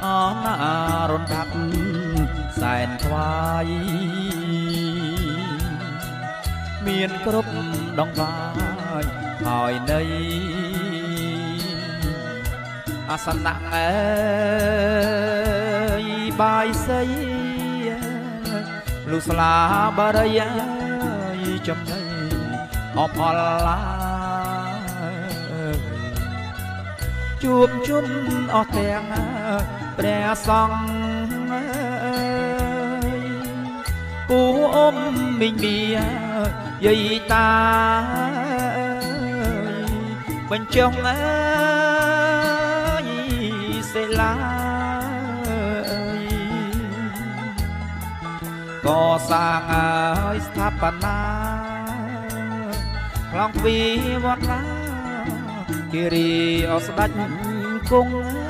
អណារំដាប់សែនថ្វាយមានគ្រប់ដងវាយហើយនៃអាសនៈអើយបាយសីលុស្លាបរិយាយចំណៃអបអល់ឡាជួបជុំអស់ទាំងព្រះសង្ឃពូអ៊ំមីងបៀយាយតាបញ្ចុងអើយសេឡាក៏សាងឲ្យស្ថាបនាខ្លងទ្វីវត្តឡាគិរីអស្ដេចគង់